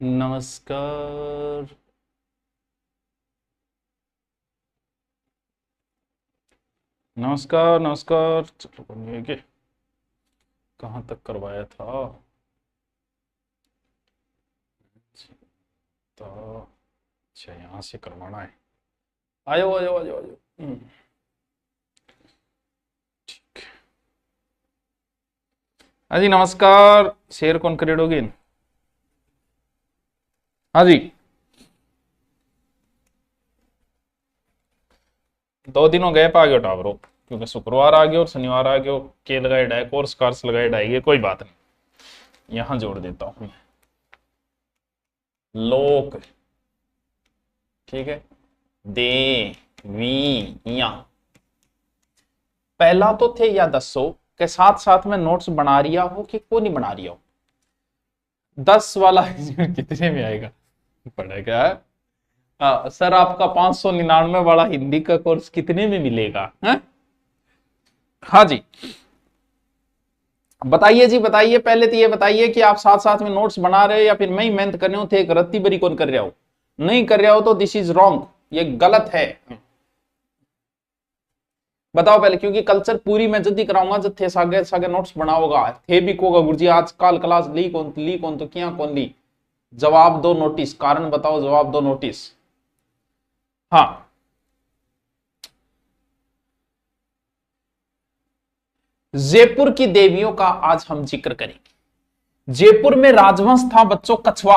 नमस्कार। नमस्कार नमस्कार। चलो बोलिए कि कहाँ तक करवाया था। तो अच्छा यहाँ से करवाना है। आयो आयो आयो आयो। ठीक। हाँ जी नमस्कार। शेयर कौन करेडोगे? हाँ जी। 2 दिनों गैप आ गया टावरो, क्योंकि शुक्रवार आ गया और शनिवार आ गया। के लगाए डाय कोर्स कार्स लगाए डाएंगे, कोई बात नहीं। यहाँ जोड़ देता हूँ लोक। ठीक है। देवियां। पहला तो थे या दसो के साथ साथ में नोट्स बना रिया हो कि को नहीं बना रिया हो। 10 वाला कितने में आएगा पड़ेगा? सर आपका 599 वाला हिंदी का कोर्स कितने में मिलेगा है? हाँ जी बताइए जी बताइए। पहले तो ये बताइए कि आप साथ साथ में नोट्स बना रहे हो या फिर मैं ही मेहनत कर रहे हो थे। एक रत्ती बरी कौन कर रहा हो? नहीं कर रहा हो तो दिस इज रॉन्ग, ये गलत है। बताओ पहले, क्योंकि कल्चर पूरी मैं जल्दी कराऊंगा जब थे सागे सागे नोट्स बनाओगा। थे भी कोगा गुरुजी आज कल क्लास ली कौन तो क्या कौन ली? जवाब दो नोटिस, कारण बताओ, जवाब दो नोटिस। हाँ जयपुर की देवियों का आज हम जिक्र करेंगे। जयपुर में राजवंश था बच्चों कछवा।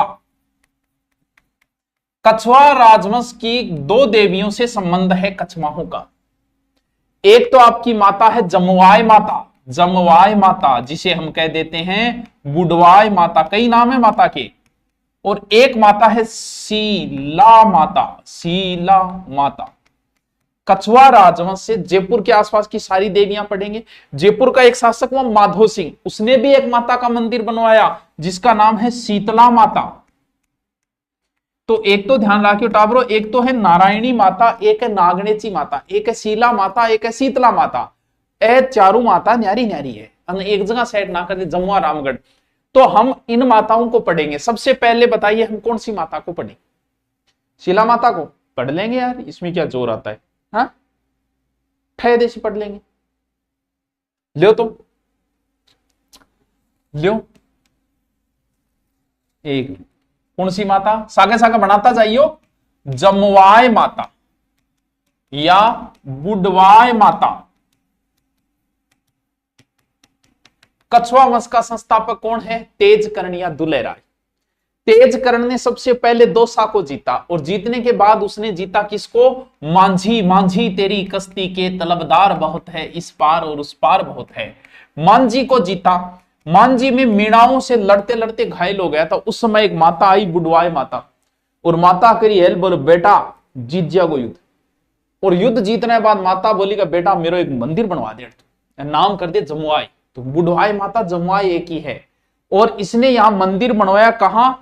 कछवा राजवंश की 2 देवियों से संबंध है कछवाहों का। एक तो आपकी माता है जमवाय माता, जमवाय माता जिसे हम कह देते हैं बुडवाय माता, कई नाम है माता के। और एक माता है शीला माता, शीला माता। कछवा राजवंश से जयपुर के आसपास की सारी देवियां पढ़ेंगे। जयपुर का एक शासक हुआ माधो सिंह, उसने भी एक माता का मंदिर बनवाया जिसका नाम है शीतला माता। तो एक तो ध्यान रखियो टाबरो, एक तो है नारायणी माता, एक है नागणेची माता, एक है शीला माता, एक है शीतला माता। ए चारों माता न्यारी न्यारी है, एक जगह सेट ना कर दे जमुआ रामगढ़। तो हम इन माताओं को पढ़ेंगे। सबसे पहले बताइए हम कौन सी माता को पढ़ें? शीला माता को पढ़ लेंगे यार, इसमें क्या जोर आता है। हाँ ठहदे से पढ़ लेंगे। लो तो लो एक कौन सी माता सागे सागे बनाता जाइयो। जमवाय माता या बुडवाय माता। कछवा वंश का संस्थापक कौन है? तेजकर्ण या दुलेराय। तेजकर्ण ने सबसे पहले 2 को जीता और जीतने के बाद उसने जीता किसको? मांझी। मांझी तेरी कश्ती के तलबदार बहुत है, इस पार और उस पार बहुत है। मांझी को जीता। मांझी में मीणाओं से लड़ते लड़ते घायल हो गया था। उस समय एक माता आई बुडवाय माता, और माता करी हेल्प, बोलो बेटा जीत जाओ युद्ध। और युद्ध जीतने के बाद माता बोली का बेटा मेरा एक मंदिर बनवा दे, नाम कर दे जमुआई। तो बुडवाई माता जमुआई एक ही है, और इसने यहां मंदिर बनवाया। कहां?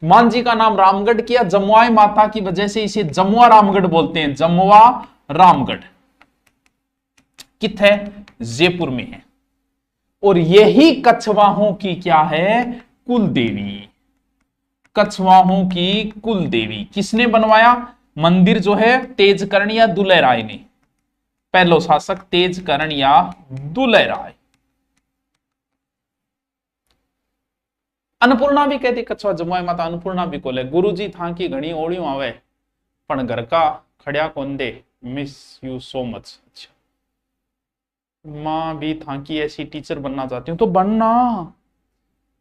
मांझी का नाम रामगढ़ किया। जमुआई माता की वजह से इसे जमुआ रामगढ़ बोलते हैं। जमुआ रामगढ़ कित है? जयपुर में है। और यही कछवाहों की क्या है? कुल देवी। कछवाहों की कुल देवी किसने बनवाया मंदिर जो है? तेजकर्ण या दुलेराय ने। पहलो शासक तेजकर्ण या दुलेराय। अन्नपूर्णा भी कहती कछवा जमुआई माता, अन्नपूर्णा भी कोले। गुरुजी था की घणी ओलियों आवे पण घर का खड़िया कौन दे। Miss you so much. अच्छा मां भी था की ऐसी टीचर बनना चाहती हूं तो बनना,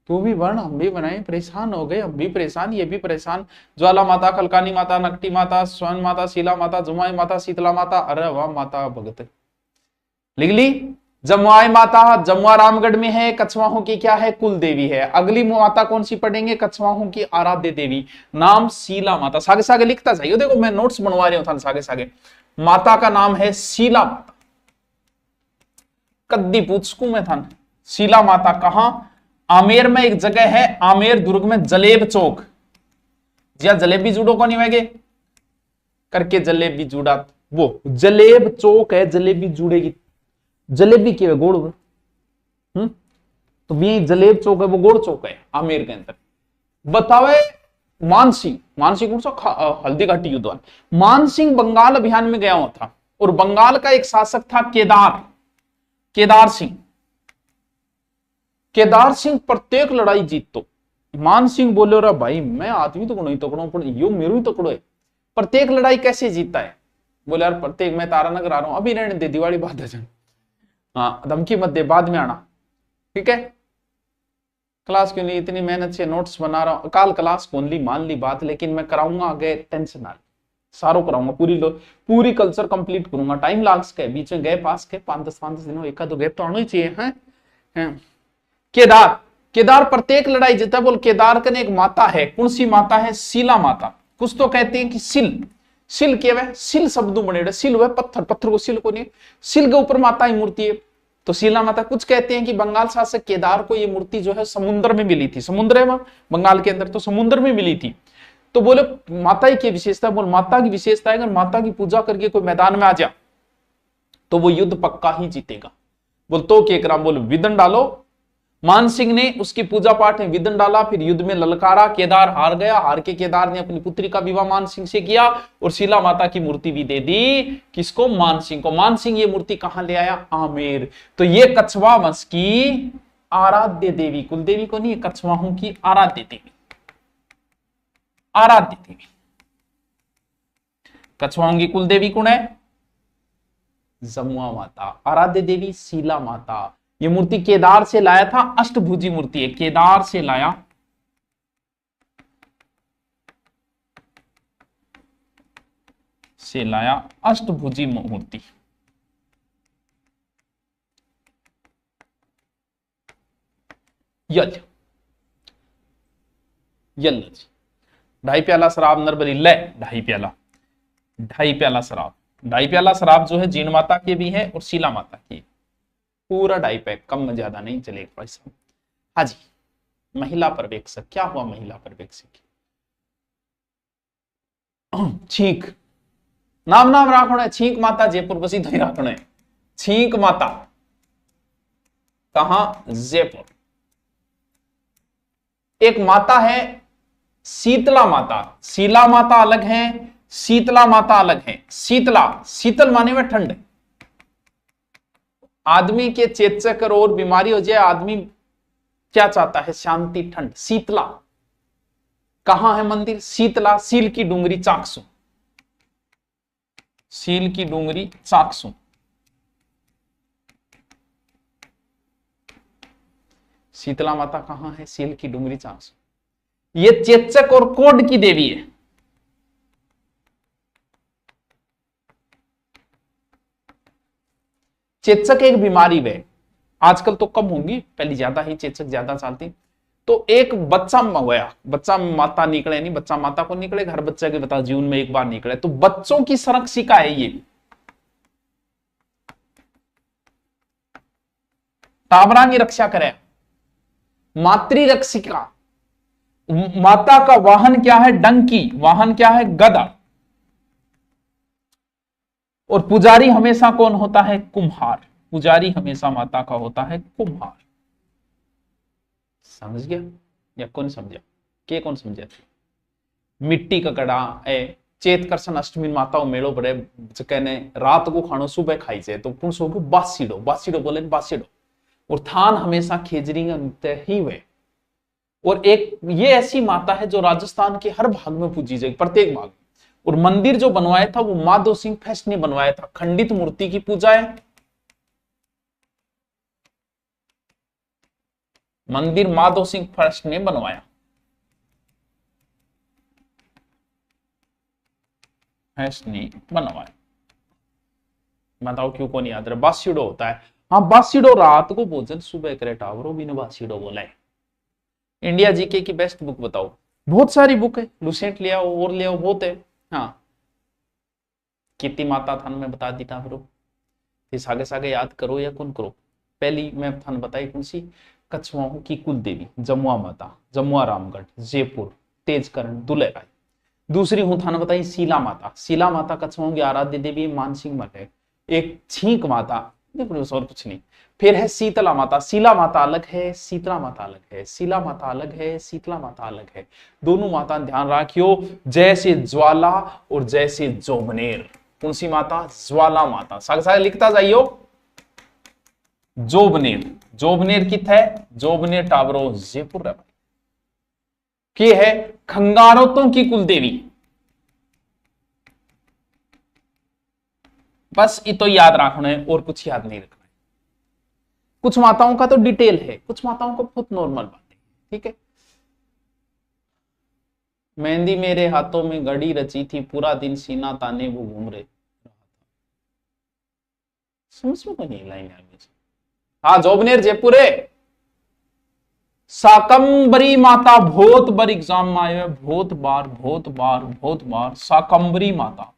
तू भी बन, हम भी बनाए। परेशान हो गए, हम भी परेशान, ये भी परेशान। ज्वाला माता, खलकानी माता, नकटी माता, स्वर्ण माता, शीला माता, जमुआई माता, शीतला माता। अरे वाह माता भगत लिख ली। जमुआई माता जमुआ रामगढ़ में है। कछवाहों की क्या है? कुल देवी है। अगली माता कौन सी पढ़ेंगे? कछवाहों की आराध्य देवी, नाम शीला माता। सागे सागे लिखता जाइए, देखो मैं नोट्स बनवा रहा हूं सागे सागे। माता का नाम है शीला माता। कद्दी पूछकू में था। शीला माता कहां? आमेर में एक जगह है, आमेर दुर्ग में जलेब चौक। जिया जलेबी जूडो को नहीं वेगे करके जलेबी जूड़ा, वो जलेब चौक है। जलेबी जूड़ेगी, जलेबी के गोड़। तो भी जलेब चौक है, वो गोड़ चौक है आमेर के अंदर। बतावे मानसिंह, मानसिंह कौन सा, हल्दी घाटी युद्ध वाला। मानसिंह बंगाल अभियान में गया हुआ था और बंगाल का एक शासक था केदार, केदार सिंह। केदार सिंह प्रत्येक लड़ाई जीतो। मान सिंह बोले रहा भाई मैं आदमी तो नहीं तकड़ो पर यो मेरू ही तकड़ो है, प्रत्येक लड़ाई कैसे जीतता है? बोले यार प्रत्येक, मैं तारानगर आ रहा हूं, अभी रहने दे, दिवाली बाद आ, हाँ धमकी मत दे, बाद में आना, ठीक है? क्लास क्यों नहीं, इतनी मेहनत से नोट्स बना रहा हूं, काल क्लास कौन ली, मान ली बात, लेकिन मैं कराऊंगा आगे, टेंशन ना, सारो कराऊंगा, पूरी कल्चर कंप्लीट करूंगा। टाइम लाग्स के बीच में गैप पास के 5-10 दिनों, एक दो गैप तो आना ही चाहिए है। केदार, केदार प्रत्येक लड़ाई जीता। बोल केदार कने एक माता है, कौन सी माता है? शीला माता। कुछ तो कहते हैं कि सिल, सिल के वह सिल शब्दों बने, सिल वह पत्थर, पत्थर को सिल को नहीं, सिल के ऊपर माता की मूर्ति है तो शीला माता। कुछ कहते हैं कि बंगाल शासक केदार को ये मूर्ति जो है समुद्र में मिली थी, समुद्र है वहां बंगाल के अंदर, तो समुद्र में मिली थी। तो बोले माता की विशेषता, बोल माता की विशेषता है अगर माता की पूजा करके कोई मैदान में आ जा तो वो युद्ध पक्का ही जीतेगा। बोल तो के कराम, बोल विदन डालो। मान सिंह ने उसकी पूजा पाठ में विदन डाला, फिर युद्ध में ललकारा, केदार हार गया, हार के केदार ने अपनी पुत्री का विवाह मान सिंह से किया और शीला माता की मूर्ति भी दे दी, किसको? मान सिंह को। मान सिंह ये मूर्ति कहां ले आया? आमेर। तो ये कछवा वंश की आराध्य देवी, कुल देवी को नहीं, कछवाहों की आराध्य देवी, आराध्य देवी। कछवाहों की कुल देवी कौन है? जमुआ माता। आराध्य देवी शीला माता। ये मूर्ति केदार से लाया था, अष्टभुजी मूर्ति है, केदार से लाया, अष्टभुजी मूर्ति। यल यल 2.5 प्याला शराब नरबली ले, 2.5 प्याला, 2.5 प्याला शराब। 2.5 प्याला शराब जो है जीण माता के भी है और शीला माता की, पूरा 2.5 पैक, कम में ज्यादा नहीं चलेगा भाई साहब। हाँ जी, महिला पर्यवेक्षक। क्या हुआ महिला पर्यवेक्षक? छींक, नाम नाम राखो है, छींक माता जयपुर बसी तो राखो है, छींक माता कहां? जयपुर। एक माता है शीतला माता, शीला माता अलग है, शीतला माता अलग है। शीतला, शीतल माने में ठंड, आदमी के चेचक और बीमारी हो जाए, आदमी क्या चाहता है? शांति, ठंड। शीतला कहां है मंदिर? शीतला, सील की डूंगरी चाकसू, सील की डूंगरी चाकसू। शीतला माता कहां है? सील की डूंगरी चाकसू। ये चेचक और कोढ़ की देवी है। चेचक एक बीमारी है, आजकल तो कम होंगी, पहले ज्यादा ही चेचक ज्यादा चलती। तो एक बच्चा हुआ, बच्चा माता निकले नहीं, बच्चा माता को निकले, हर बच्चे के बता जीवन में एक बार निकले, तो बच्चों की संरक्षिका है ये, तावरा की रक्षा करे, मातृ रक्षिका। माता का वाहन क्या है? डंकी। वाहन क्या है? गदा। और पुजारी हमेशा कौन होता है? कुम्हार। पुजारी हमेशा माता का होता है कुम्हार। समझ गया या कौन समझा? के कौन समझा? मिट्टी का कड़ा ए, चेत करसन अष्टमी माता मेड़ो बड़े कहने रात को खानो सुबह खाई जाए तो पुण सो बासीडो, बासीडो बोले बासीडो। और थान हमेशा खेजरी ही हुए। और एक ये ऐसी माता है जो राजस्थान के हर भाग में पूजी जाएगी, प्रत्येक भाग। और मंदिर जो बनवाया था वो माधो सिंह फर्स्ट ने बनवाया था, खंडित मूर्ति की पूजा है। मंदिर माधो सिंह फर्स्ट ने बनवाया, फर्स्ट ने बनवाया। बताओ क्यों को नहीं याद रहा? बासीडो होता है, हाँ बासीडो रात को भोजन, सुबह करे टावरो भी ने बासीडो बोला है। इंडिया जीके की बेस्ट बुक बताओ? बहुत सारी बुक है, लुसेंट ले आओ और ले आओ, बहुत है। हाँ कीर्ति माता थान में बता दी टावरो, फिर सागे सागे याद करो या कौन करो। पहली मैं थान बताई कौन सी? कछवाहों की कुल देवी जमुआ माता, जमुआ रामगढ़, जयपुर, तेजकरण, दुलेराय। दूसरी हूं थान बताई शीला माता, शीला माता कछवाहों की आराध्य देवी मानसिंह मठ है। एक छींक माता, और कुछ नहीं। फिर है शीतला माता। शीला माता अलग है, शीतला माता अलग है। शीला माता अलग है, शीतला माता अलग है। दोनों माता ध्यान रखियो, जैसे ज्वाला और जैसे जोबनेर। कौन सी माता? ज्वाला माता। साथ साथ लिखता जाइयो। जोबनेर, जोबनेर कित है? जोबनेर टावरो जयपुर है कि है खंगारोतों की कुलदेवी। बस ये तो याद रखना है और कुछ याद नहीं रखना है। कुछ माताओं का तो डिटेल है, कुछ माताओं को बहुत नॉर्मल बात है। ठीक है। मेहंदी मेरे हाथों में घड़ी रची थी, पूरा दिन सीना ताने वो घूम रहे। समझ में नहीं लाइन यार। हाँ, जोबनेर जयपुर है। शाकंबरी माता बहुत बार एग्जाम में आए, बहुत बार बहुत बार बहुत बार। शाकंबरी माता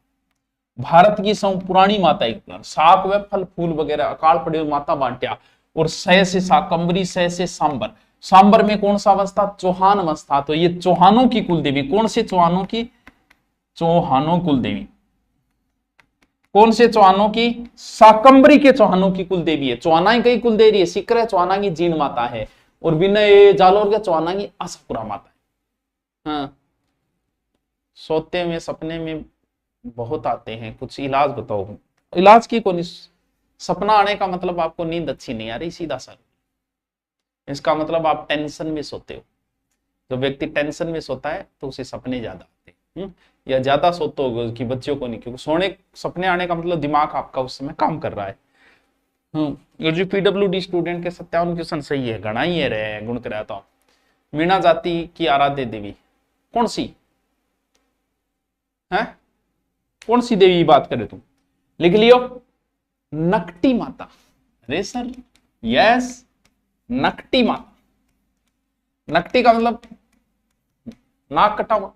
भारत की सौ पुरानी माता। एक बार शाक व फल फूल वगैरह अकाल पड़े माता बांट्या। और सह से शाकंबरी, सह से सांबर। सांबर में कौन सा वंश था? चौहान वंश था। तो ये चौहानों की कुलदेवी। कौन से चौहानों की? चौहानों कुलदेवी। कौन से चौहानों की? शाकंबरी के चौहानों की कुलदेवी है। चौहाना की कुलदेवी है सिक्र है, चौहाना की जीन माता है। और विनय जालोर के चौहाना की आशापुरा माता है। हाँ, सोते में सपने में बहुत आते हैं, कुछ इलाज बताओ। इलाज की कौन? सपना आने का मतलब आपको नींद अच्छी नहीं आ रही, सीधा सा। इसका मतलब आप टेंशन में सोते हो। जो व्यक्ति टेंशन में सोता है तो उसे सपने ज्यादा आते हैं। या ज्यादा सोते हो कि बच्चों को नहीं, क्योंकि सोने सपने आने का मतलब दिमाग आपका उस समय काम कर रहा है। जो पीडब्ल्यूडी स्टूडेंट के 57 क्वेश्चन सही है, घना ही है रहे गुण कराता हूं। मीणा जाति की आराध्य देवी कौन सी है? कौन सी देवी की बात करे तुम? लिख लियो, नकटी माता। अरे सर, यस, नकटी माता। नकटी का मतलब नाक कटा हुआ।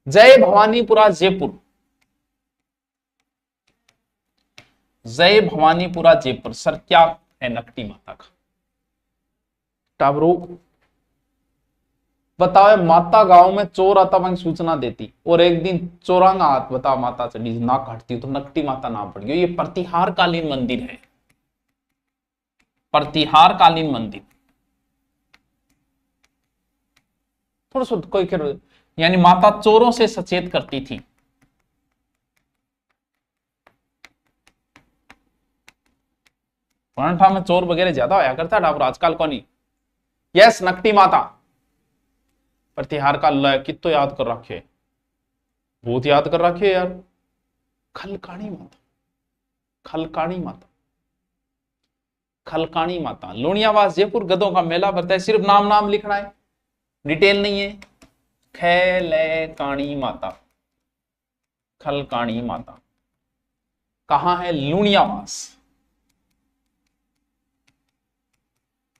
जय भवानीपुरा जयपुर। जय भवानीपुरा जयपुर। सर क्या है नकटी माता का? टाबरो बताओ। माता गांव में चोर आता वहीं सूचना देती, और एक दिन चोरांगा हाथ बता माता चढ़ी नाक काटती, तो नकटी माता नाम पड़ गया। ये प्रतिहार कालीन मंदिर है, प्रतिहार कालीन मंदिर। थोड़ा सा कोई यानी माता चोरों से सचेत करती थी। पुराना में चोर वगैरह ज्यादा होया करता डाबर, आजकल को नहीं। यस, नकटी माता। प्रतिहार का अल्लाह कितो याद कर रखे, बहुत याद कर रखे यार। खलकाणी माता, खलकाणी माता, खलकाणी माता। लुणियावास जयपुर गधों का मेला भरता है। सिर्फ नाम नाम लिखना है, डिटेल नहीं है। खलकाणी माता, खलकाणी माता कहां है? लुणियावास।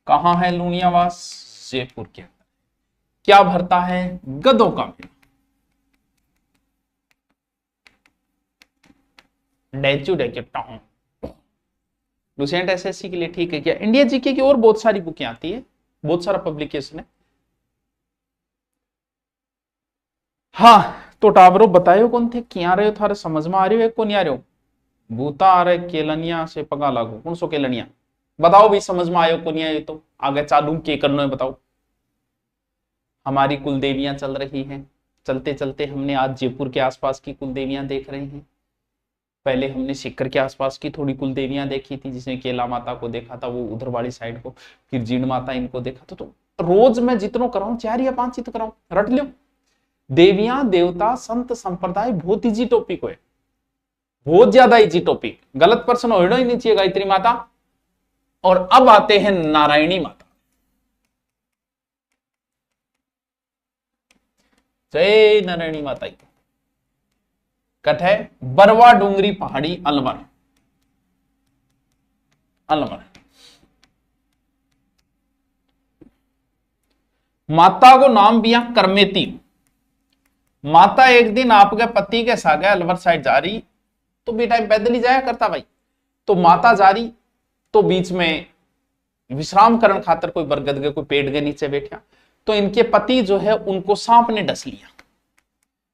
कहां है लुणियावास? जयपुर के अंदर। क्या भरता है? गधों का मेला। लुसेंट एसएससी के लिए ठीक है क्या? इंडिया जीके की और बहुत सारी बुकें आती है, बहुत सारा पब्लिकेशन है। हाँ, तो टावरो बतायो कौन थे? क्या रहे हो? थारे समझ में आ रही हो को नहीं आ रहे हो? भूता आ रहे केलनिया से पगा लागू। कौन सो केलनिया बताओ भाई, समझ में आयो को नहीं आयो? तो आगे चालू के करना है बताओ। हमारी कुलदेवियां चल रही हैं। चलते चलते हमने आज जयपुर के आसपास की कुलदेवियां देख रहे हैं। पहले हमने सीकर के आसपास की थोड़ी कुलदेवियां देखी थी, जिसमें केला माता को देखा था, वो उधर वाली साइड को। फिर जीण माता इनको देखा था। तो रोज मैं जितनों कराऊं 4 या 5 चित्र कराऊं, रट लो। देवियां देवता संत संप्रदाय बहुत इजी टॉपिक है, बहुत ज्यादा इजी टॉपिक। गलत प्रश्न होना ही नहीं चाहिए। गायत्री माता। और अब आते हैं नारायणी माता। जय नारायणी माता। कट है बरवा डूंगरी पहाड़ी अलवर। अलवर माता को नाम दिया करमेती। माता एक दिन आपके पति के साथ अलवर साइड जा रही, तो भी टाइम पैदल ही जाया करता भाई। तो माता जा रही, तो बीच में विश्राम करने खातर कोई बरगद के कोई पेड़ के नीचे बैठा, तो इनके पति जो है उनको सांप ने डस लिया।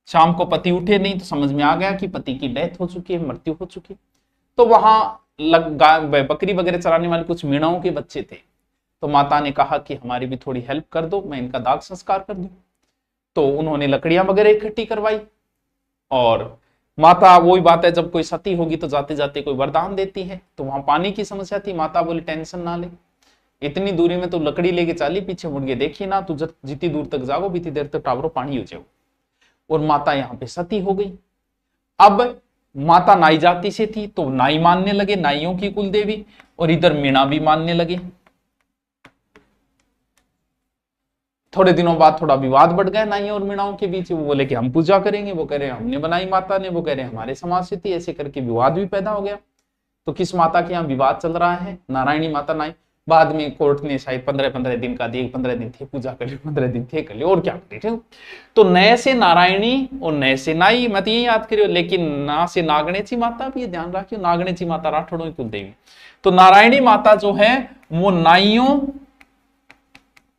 शाम को पति उठे नहीं, तो समझ में आ गया कि पति की डेथ हो चुकी है, मृत्यु हो चुकी। तो वहां बकरी वगैरह चराने वाले कुछ मीणाओं के बच्चे थे। तो माता ने कहा कि हमारी भी थोड़ी हेल्प कर दो, मैं इनका दाह संस्कार कर दूं। तो उन्होंने लकड़ियां वगैरह इकट्ठी करवाई, और माता, वही बात है, जब कोई सती होगी तो जाते जाते कोई वरदान देती है। तो वहां पानी की समस्या थी। माता बोली टेंशन ना ले, इतनी दूरी में तो लकड़ी लेके चाली, पीछे मुड़ के देखी ना, तू जितनी दूर तक जाओ बीती देर तक टावरो पानी हो जाओ। और माता यहाँ पे सती हो गई। अब माता नाई जाति से थी तो नाई मानने लगे, नाइयों की कुल देवी, और इधर मीणा भी मानने लगे। थोड़े दिनों बाद थोड़ा विवाद बढ़ गया नाइयों और मीणाओं के बीच। वो बोले कि हम पूजा करेंगे, वो कह रहे हमने बनाई माता ने, वो कह रहे हमारे समाज से थी, ऐसे करके विवाद भी पैदा हो गया। तो किस माता के यहाँ विवाद चल रहा है? नारायणी माता नाई। बाद में कोर्ट ने शायद 15-15 दिन का दिए, 15 दिन थे पूजा कर ली, 15 दिन थे कर ली, और क्या करे थे। तो नए से नारायणी और नए से नाई, मैं तो ये याद करियो। लेकिन ना से नागणेची माता भी, ध्यान रखियो, नागणेची माता राठौड़ों की कुल देवी। तो नारायणी माता जो है वो नाइयों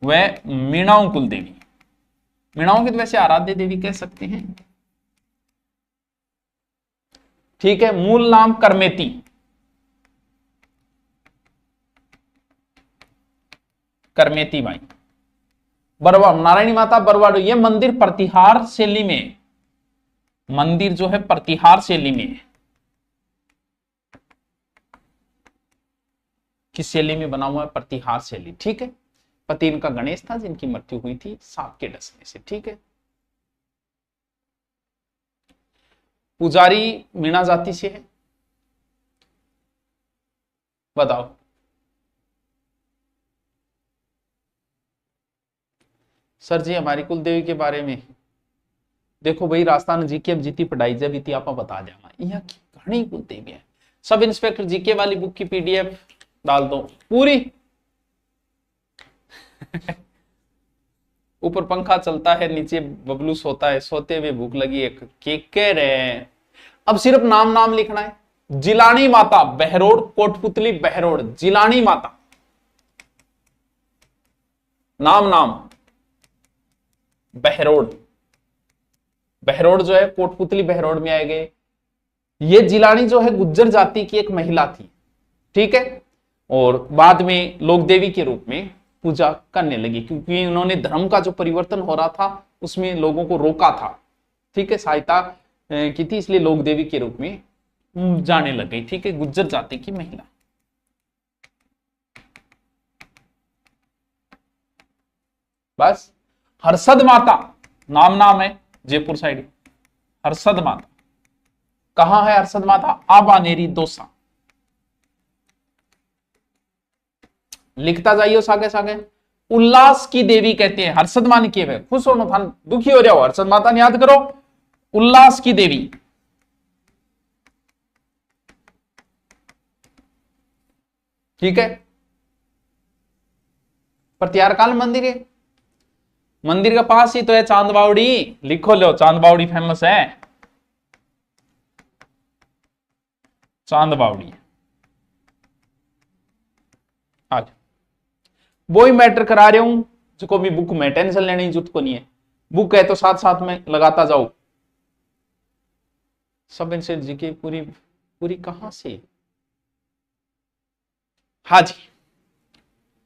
व मीणाओं कुल देवी। मीणाओं की तो वैसे आराध्य देवी कह सकते हैं, ठीक है। मूल नाम करमेती, करमेती बाई। बरवाड़, नारायणी माता बरवाड़। ये मंदिर प्रतिहार शैली में, मंदिर जो है प्रतिहार शैली में है। किस शैली में बना हुआ है? प्रतिहार शैली, ठीक है। पति इनका गणेश था जिनकी मृत्यु हुई थी सांप के डसने से, ठीक है। पुजारी मीणा जाति से है, बताओ। सर जी हमारी कुल देवी के बारे में देखो भाई, राजस्थान जी की अब जीती पढ़ाई जब इति आप बता देना, यहाँ की घनी कुल देवी है। सब इंस्पेक्टर जीके वाली बुक की पीडीएफ डाल दो पूरी। ऊपर पंखा चलता है, नीचे बबलू सोता है, सोते हुए भूख लगी है, केक कह रहे हैं। अब सिर्फ नाम नाम लिखना है। जिलानी माता बहरोड़, कोटपुतली बहरोड़, जिलानी माता, नाम नाम बहरोड़। बहरोड़ जो है कोटपुतली बहरोड़ में आए गए। ये जिलानी जो है गुज्जर जाति की एक महिला थी, ठीक है। और बाद में लोक देवी के रूप में पूजा करने लगी, क्योंकि उन्होंने धर्म का जो परिवर्तन हो रहा था उसमें लोगों को रोका था, ठीक है, सहायता की थी, इसलिए लोक देवी के रूप में जाने लग गई, ठीक है। गुज्जर जाति की महिला। बस। हर्षद माता नाम नाम है, जयपुर साइड हर्षद माता। कहां है हर्षद माता? आबानेरी दोसा। लिखता जाइयो सागे सागे। उल्लास की देवी कहते हैं, हर्षद मान की है, खुश हो था, दुखी हो जाओ, हर्षद माता ने याद करो। उल्लास की देवी, ठीक है। प्रत्यारकाल मंदिर है, मंदिर के पास ही तो है चांदबावड़ी, लिखो लो, चांदबावड़ी फेमस है, चांदबावड़ी। आज वो ही मैटर करा रहा हूं जो भी बुक में, टेंशन लेने की जरूरत को नहीं है। बुक है तो साथ साथ में लगाता जाओ। सब इनसे जीके पूरी पूरी कहां से? हाँ जी,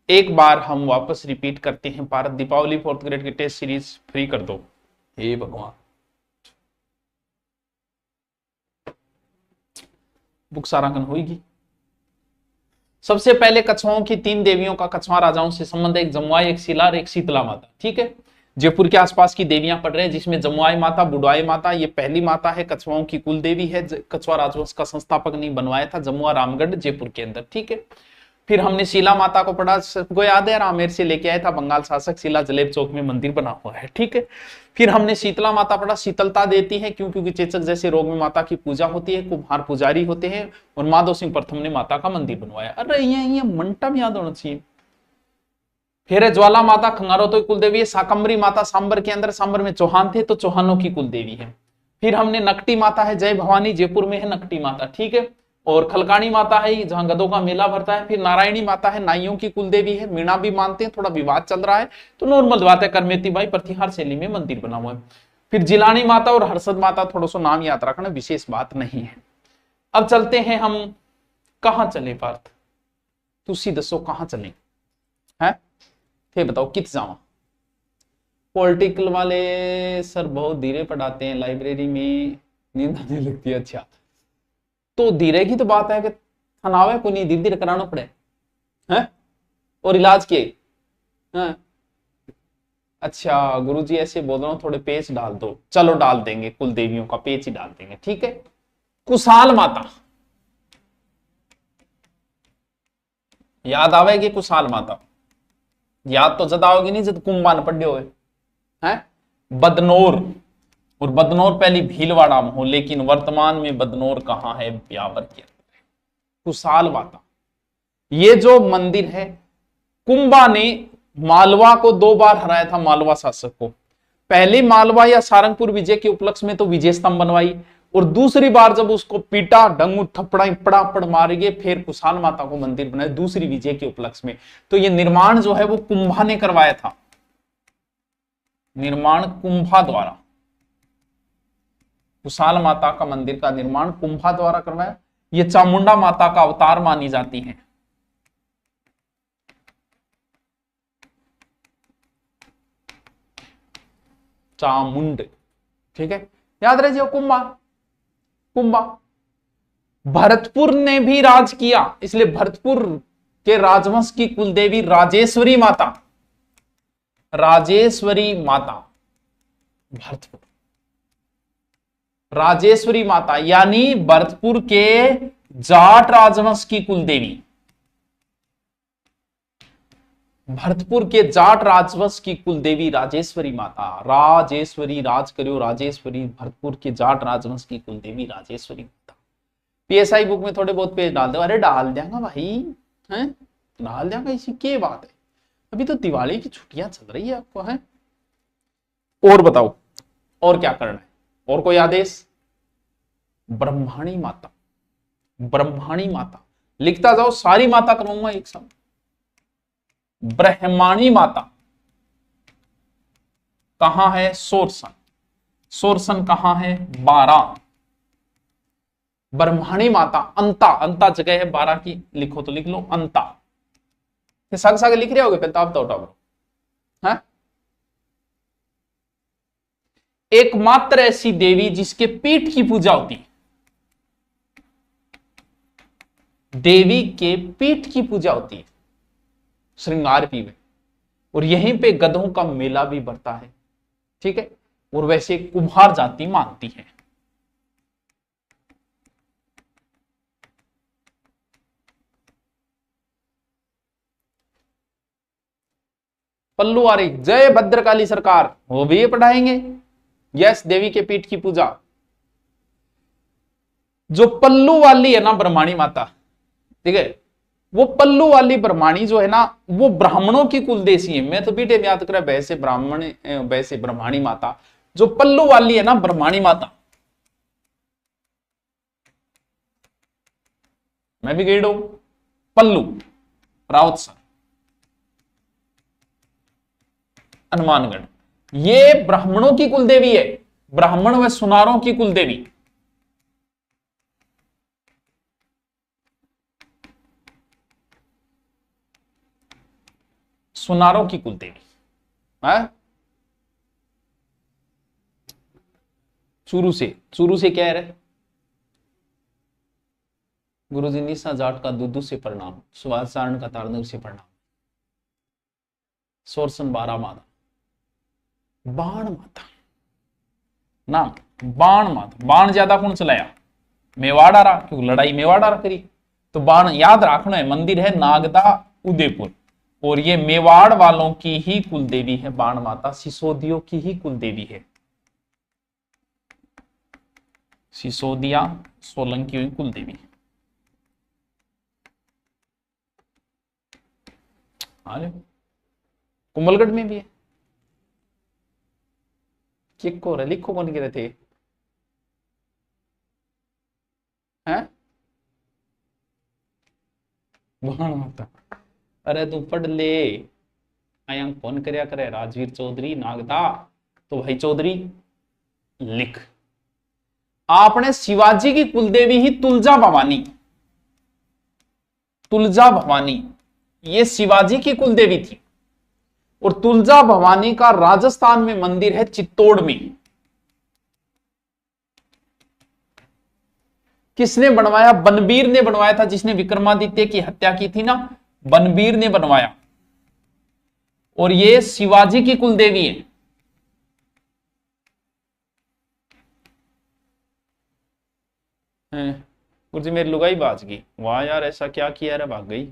एक बार हम वापस रिपीट करते हैं। भारत दीपावली 4th ग्रेड की टेस्ट सीरीज फ्री कर दो, हे भगवान। बुक सारांकन होगी। सबसे पहले कछुओं की 3 देवियों का कछुआ राजाओं से संबंध है, एक जमुआई, एक शिला और एक शीतला माता, ठीक है। जयपुर के आसपास की देवियां पढ़ रहे हैं, जिसमें जमुआई माता, बुडवाई माता, ये पहली माता है, कछुओं की कुल देवी है। कछुआ राजवंश का संस्थापक नहीं बनवाया था, जमुआ रामगढ़ जयपुर के अंदर, ठीक है। फिर हमने शीला माता को पढ़ा, सबको याद है, रामेर से लेके आया था बंगाल शासक, शीला जलेब चौक में मंदिर बना हुआ है, ठीक है। फिर हमने शीतला माता पढ़ा, शीतलता देती है, क्यों? क्योंकि चेचक जैसे रोग में माता की पूजा होती है, कुम्हार पुजारी होते हैं, और माधव सिंह प्रथम ने माता का मंदिर बनवाया। अरे ये मंटा भी याद होना चाहिए। फिर है ज्वाला माता, खंगारो तो कुल देवी है। शाकंभरी माता सांबर के अंदर, सांबर में चौहान थे तो चौहानों की कुल देवी है। फिर हमने नकटी माता है, जय भवानी, जयपुर में है नकटी माता, ठीक है। और खलकानी माता है जहां गधों का मेला भरता है। फिर नारायणी माता है, नाइयों की कुल देवी है। मीणा भी मानते हैं, थोड़ा विवाद चल रहा है तो नॉर्मल बात है। करमेती बाई प्रतिहार शैली में मंदिर बना हुआ है। फिर जिलानी माता और हर्षद माता, थोड़ा सा नाम याद रखना, विशेष बात नहीं है। अब चलते हैं हम कहां चले पार्थ, तुसी दसो कहां चले हैं, फिर बताओ कित जावा। पॉलिटिकल वाले सर बहुत धीरे पढ़ाते हैं, लाइब्रेरी में नींद आने लगती है। अच्छा तो धीरे की तो बात है कि तनाव को नहीं धीरे धीरे कराना पड़े हैं और इलाज किए हैं। अच्छा गुरुजी ऐसे बोल रहा हूं, थोड़े पेच डाल दो। चलो डाल देंगे, कुल देवियों का पेच ही डाल देंगे, ठीक है। कुशाल माता याद आवेगी, कुशाल माता याद तो जदा होगी नहीं जब कुंभान पढ़े हुए हैं। बदनौर, और बदनौर पहली भीलवाड़ा में हो, लेकिन वर्तमान में बदनौर कहां है, ब्यावर के अंदर। कुशाल माता, ये जो मंदिर है, कुंभा ने मालवा को 2 बार हराया था, मालवा शासक को। पहली मालवा या सारंगपुर विजय के उपलक्ष्य में तो विजय स्तंभ बनवाई, और दूसरी बार जब उसको पीटा, डंगू थप्पड़ा पड़ापड़ मार गए, फिर कुशाल माता को मंदिर बनाया दूसरी विजय के उपलक्ष्य में। तो ये निर्माण जो है वो कुंभा ने करवाया था, निर्माण कुंभा द्वारा। कुशाल माता का मंदिर का निर्माण कुंभा द्वारा करवाया। ये चामुंडा माता का अवतार मानी जाती है। चामुंड, ठीक है, याद रखिए कुंभा। कुंभा भरतपुर ने भी राज किया, इसलिए भरतपुर के राजवंश की कुलदेवी राजेश्वरी माता, राजेश्वरी माता भरतपुर, राजेश्वरी माता यानी भरतपुर के जाट राजवंश की कुलदेवी, भरतपुर के जाट राजवंश की कुलदेवी राजेश्वरी माता। राजेश्वरी राज करियो, राजेश्वरी भरतपुर के जाट राजवंश की कुलदेवी राजेश्वरी माता। पीएसआई बुक में थोड़े बहुत पेज डाल दो। अरे डाल देंगे भाई, हैं डाल देंगे, इसी क्या बात है, अभी तो दिवाली की छुट्टियां चल रही है आपको, है। और बताओ और क्या करना है, और कोई आदेश। ब्रह्माणी माता, ब्रह्माणी माता लिखता जाओ, सारी माता करूंगा एक साथ। ब्रह्माणी माता कहां है, सोरसन। सोरसन कहां है, 12। ब्रह्माणी माता अंता, अंता जगह है 12 की, लिखो तो लिख लो अंता। साग साग लिख रहे होगे पेताब तो उठाओ, है। एकमात्र ऐसी देवी जिसके पीठ की पूजा होती है, देवी के पीठ की पूजा होती है श्रृंगारपी में, और यहीं पे गधों का मेला भी बढ़ता है, ठीक है। और वैसे कुम्हार जाति मानती है। पल्लू वारी, जय भद्रकाली सरकार, वो भी पढ़ाएंगे। यस, देवी के पीठ की पूजा। जो पल्लू वाली है ना ब्रह्माणी माता, ठीक है, वो पल्लू वाली ब्रह्माणी जो है ना, वो ब्राह्मणों की कुलदेशी है। मैं तो बेटे याद करा, वैसे ब्राह्मण, वैसे ब्रह्माणी माता जो पल्लू वाली है ना, ब्रह्माणी माता, मैं भी गई हूं, पल्लू राउत सर, हनुमानगढ़, ये ब्राह्मणों की कुलदेवी है, ब्राह्मण व सुनारों की कुलदेवी। सुनारों की कुलदेवी है। चूरू से कह रहे गुरुजी, निशा जाट का दूधू से प्रणाम, सुभाष चारण का तारनूर से प्रणाम। सोरसन 12 माता, बाण माता नाम, बाण माता। बाण ज्यादा कौन चलाया, मेवाड़ा रहा, क्योंकि लड़ाई मेवाड़ा करी, तो बाण याद रखना है। मंदिर है नागदा उदयपुर, और ये मेवाड़ वालों की ही कुलदेवी है बाण माता, सिसोदियों की ही कुलदेवी है। सिसोदिया सोलंकी की कुलदेवी। कुंभलगढ़ में भी है। किको रे, लिखो कौन कह रहे थे, हैं बाण माता। अरे तू पढ़ ले, आया कौन करया करे, राजवीर चौधरी नागदा, तो भाई चौधरी लिख। आपने शिवाजी की कुलदेवी ही तुलजा भवानी, तुलजा भवानी, ये शिवाजी की कुल देवी थी। और तुलजा भवानी का राजस्थान में मंदिर है चित्तौड़ में। किसने बनवाया? बनबीर ने बनवाया था, जिसने विक्रमादित्य की हत्या की थी ना, बनबीर ने बनवाया। और ये शिवाजी की कुलदेवी है। गुरुजी मेरी लुगाई बाज गई, वाह यार ऐसा क्या किया रे, भाग गई।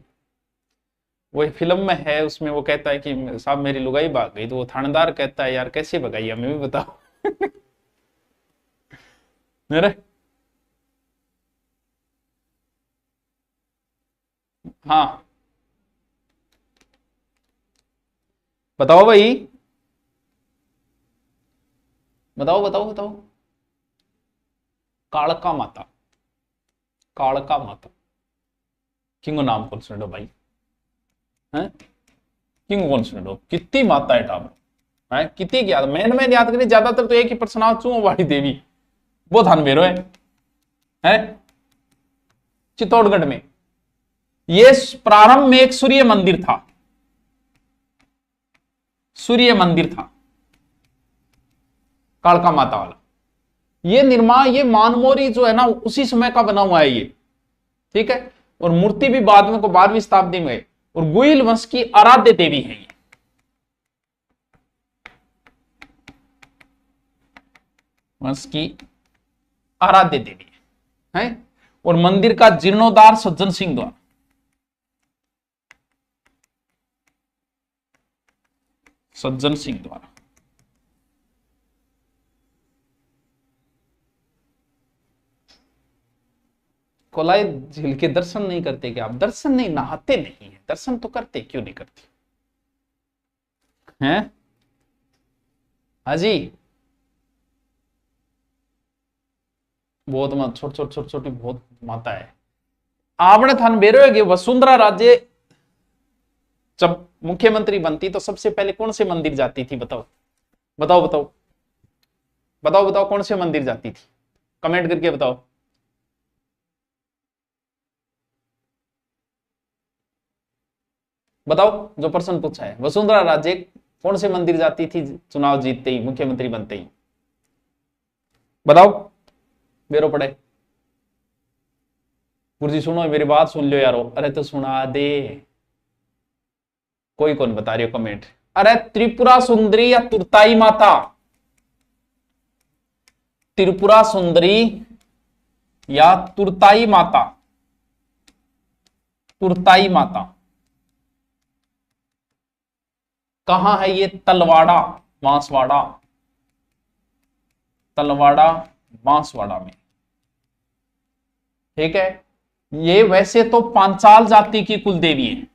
वो फिल्म में है, उसमें वो कहता है कि साहब मेरी लुगाई भाग गई, तो वो थानेदार कहता है यार कैसे भगाई, हमें भी बताओ। मेरे हाँ बताओ भाई, बताओ बताओ बताओ। कालका माता, कालका माता किंगो नाम कौन सुनो भाई हैं? किंगो कौन सुनो, कितनी माता है टावर है, कितनी याद मैंने याद करी, ज्यादातर तो एक ही पर्सन चूहो वाली देवी, वो धान मेरो है चित्तौड़गढ़ में। ये प्रारंभ में एक सूर्य मंदिर था, सूर्य मंदिर था कालका माता वाला। ये निर्माण, ये मानमोरी जो है ना, उसी समय का बना हुआ है ये, ठीक है। और मूर्ति भी बाद में को 12वीं शताब्दी में। और गुइल वंश की आराध्य देवी है ये, वंश की आराध्य देवी है। और मंदिर का जीर्णोद्धार सज्जन सिंह द्वारा, सज्जन सिंह द्वारा। कोलाई झील के दर्शन नहीं करते क्या आप? दर्शन नहीं, नहाते नहीं है, दर्शन तो करते, क्यों नहीं करते हैं? हाजी बहुत मत, छोटी छोटी छोटी छोटी बहुत माता है। आपने थान बेरोगे वसुंधरा राज्य जब मुख्यमंत्री बनती तो सबसे पहले कौन से मंदिर जाती थी? बताओ बताओ बताओ बताओ बताओ, कौन से मंदिर जाती थी? कमेंट करके बताओ। बताओ, जो प्रश्न पूछा है, वसुंधरा राजे कौन से मंदिर जाती थी चुनाव जीतते ही, मुख्यमंत्री बनते ही? बताओ, बेरो पड़े। गुरुजी सुनो मेरी बात, सुन लो यारो। अरे तो सुना दे, कोई कौन बता रही हो कमेंट। अरे त्रिपुरा सुंदरी या तुरताई माता, त्रिपुरा सुंदरी या तुरताई माता, तुरताई माता कहां है ये? तलवाड़ा, बांसवाड़ा, तलवाड़ा बांसवाड़ा में, ठीक है। ये वैसे तो पांचाल जाति की कुल देवी है।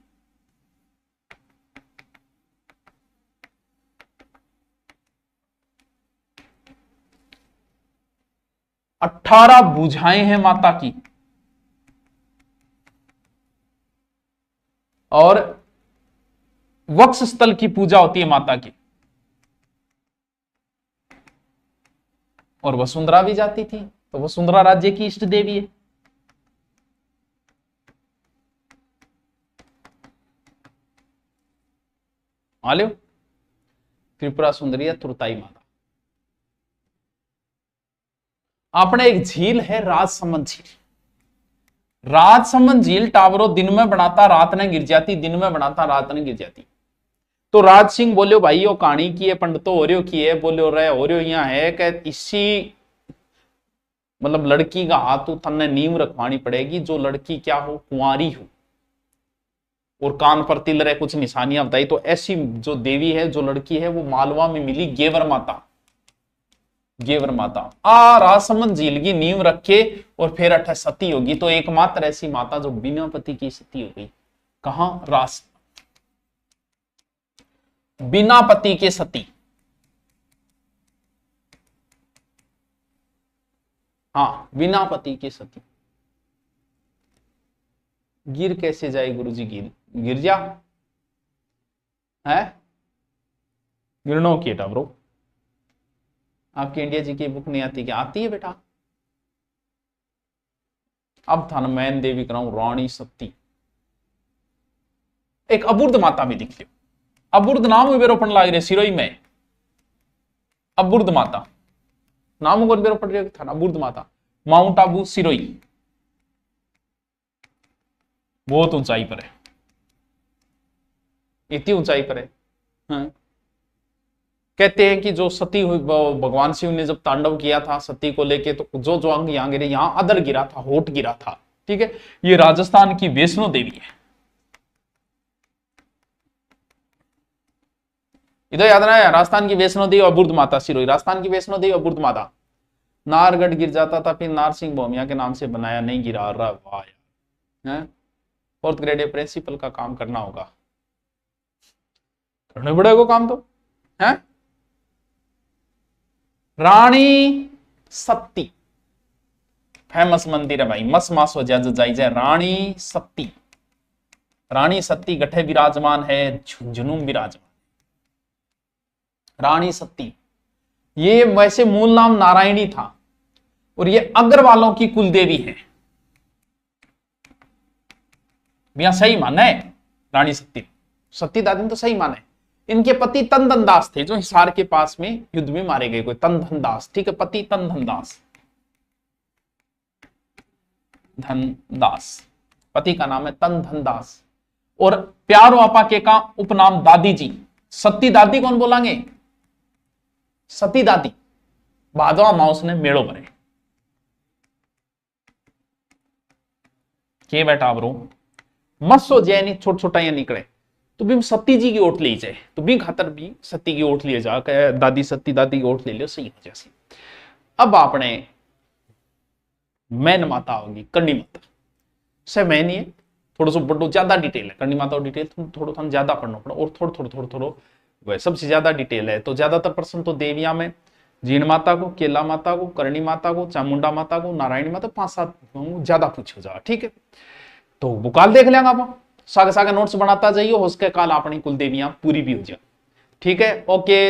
18 भुजाएं हैं माता की, और वक्ष स्थल की पूजा होती है माता की। और वसुंधरा भी जाती थी, तो वसुंधरा राज्य की इष्ट देवी है। आलियो त्रिपुरा सुंदरी या तुरताई माता। अपने एक झील है राजसमंद झील। राजसमंद झील टावरों दिन में बनाता रात ने गिर जाती, दिन में बनाता रात ने गिर जाती। तो राज सिंह बोलियो भाई यो कहानी की है, पंडितो हो रही की है, बोलियो रे हो रही यहाँ है कि इसी मतलब लड़की का हाथ थन्ने नींव रखवानी पड़ेगी, जो लड़की क्या हो, कुंवारी हो, और कान पर तिल रहे, कुछ निशानियां बताई। तो ऐसी जो देवी है, जो लड़की है, वो मालवा में मिली, गेवर माता, गेवर माता आ राजसमंद झील की नींव रखे, और फिर अठ सती होगी। तो एकमात्र ऐसी माता जो बिना पति की सती हो गई। कहां? रास, बिना पति के सती। हाँ, बिना पति के सती। गिर कैसे जाए गुरुजी? गिर जा है, गिरनो की ब्रो। आपकी इंडिया जी की बुक नहीं आती क्या? आती है बेटा। अब था ना मैन देवी कराऊं, रानी सती। एक अबुर्द माता भी लिख लियो। अबुर्द नाम बेरोपण लाग रहे सिरोई में, अबुर्द माता नाम बेरोपण रहे था, अबुर्द माता, माउंट आबू सिरोई, बहुत ऊंचाई पर है, इतनी ऊंचाई पर है। हाँ। कहते हैं कि जो सती हुई, भगवान शिव ने जब तांडव किया था सती को लेके, तो जो जो अंग यहां गिरे, यहां अदर गिरा था, होठ गिरा था। ठीक है, ये राजस्थान की वैष्णो देवी है। इधर याद रहा है, राजस्थान की वैष्णो देवी अबुर्द माता सिरोही, राजस्थान की वैष्णो देवी अबुर्द माता। नारगढ़ गिर जाता था, फिर नारसिंह भौमिया के नाम से बनाया, नहीं गिरा रहा। वाह यार, फोर्थ ग्रेड प्रिंसिपल का काम करना होगा, करने पड़ेगा काम तो है। रानी सती फेमस मंदिर है भाई, मस मासो जज जाई जाए। रानी सती, रानी सती गठे विराजमान है, झुंझुनू विराजमान। रानी सती, ये वैसे मूल नाम नारायणी था, और ये अग्रवालों की कुलदेवी है। यहां सही माना है रानी सती, सती दादी ने तो सही माना है। इनके पति तनधन दास थे, जो हिसार के पास में युद्ध में मारे गए, कोई तनधन दास। ठीक है, पति तनधन दास, धनदास, पति का नाम है तनधन दास। और प्यारो आपा के का उपनाम दादी जी। सती दादी कौन बोलेंगे? सती दादी भादवा माउस ने मेड़ो भरे के बेटा बरो मस्सो जैनी छोट छोटा ये निकले, तो भी सती जी की ओट ली जाए, तो भी खातर भी सती की ओट लिए जा, दादी सती दादी की ओट ले लियो, सही हो जैसी। अब आपने मैन माता होगी करणी माता से, मैन ही थोड़ा सा बड़ो ज्यादा डिटेल है, करणी माता डिटेल थोड़ा थोड़ा ज्यादा पढ़ना पड़ा, और थोड़ा वह सबसे ज्यादा डिटेल है। तो ज्यादातर प्रश्न तो देविया में जीण माता को, केला माता को, करणी माता को, चामुंडा माता को, नारायणी माता, 5-7 ज्यादा पूछो जा। ठीक है, तो वो काल देख लेंगे आप, सागे सागे नोट्स बनाता जाइए, हो सके काल अपनी कुल देवियां पूरी भी हो जाए। ठीक है, ओके।